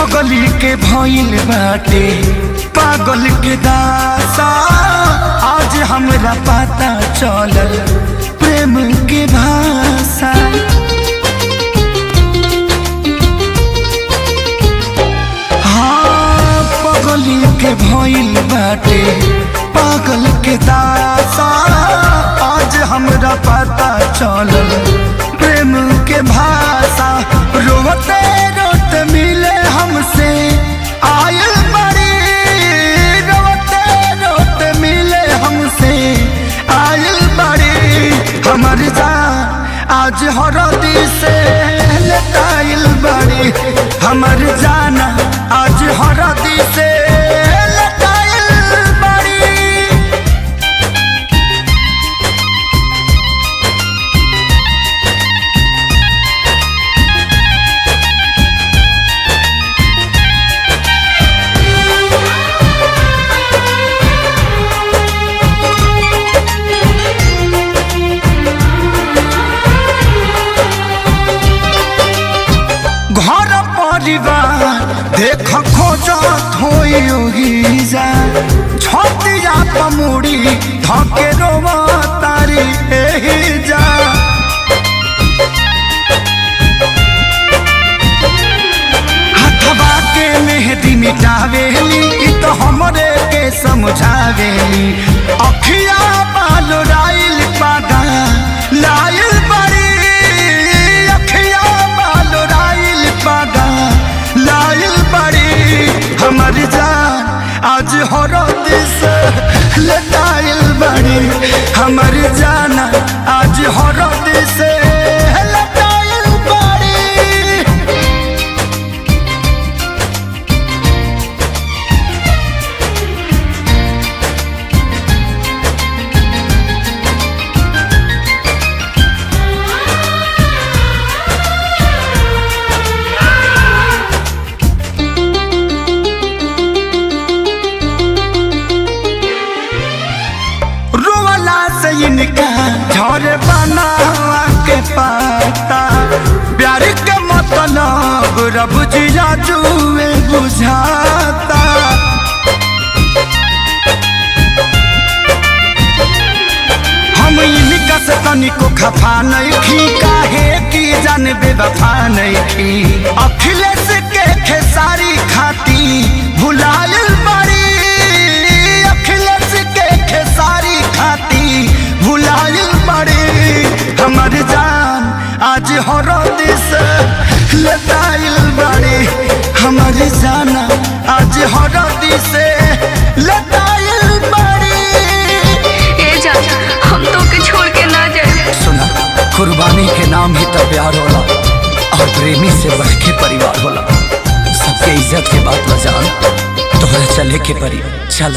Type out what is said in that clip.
पगली के भइल बाटे पागल के दासा। आज हमरा पता चलल प्रेम के भाषा। हाँ पगली के भइल बाटे पागल के दासा। आज हमरा पता चलल प्रेम के भाषा। रोते रोते मिले हमसे आयल बड़ी, रोते रोते मिले हमसे आयल बड़ी। हमर जान आज हरदी से लटाइल बड़ी, हमर जान आज हरदी से देख खोजत होई जा। छतिया पमुड़ी धके रोवा तारी एही जा। हथवा के मेहंदी मिटावेली इ तो हमरे के समझावेली। अखिया बाल राइल पागा लाइल बड़ी, अखिया बाल राइल पागा लाइल बड़ी। हमर जान आज हरद से लटाइल बड़ी, हमर जान आज हरद से लटाइल बड़ी। इनका झर बनावा के पाता। प्यार के मतलब रब जिया जुए बुझाता। हम इनका से तनिको खफा नहीं खी, काहे की जान बेवफा नहीं खी। अखिलेश के खेसारी खाती भुलाइल बड़ी, अखिलेश के खेसारी खाती भुलाइल बड़ी। हमर जान आज हरद से लटाइल बड़ी, हमर जान आज हरद से लटाइल बड़ी। ए जान हम तो के छोड़ के ना जाए। सुना कुर्बानी के नाम ही तो प्यार होला, और प्रेमी से बढ़ के परिवार होला। सबके इज्जत के बात बजान तोहरा चले के परी। चल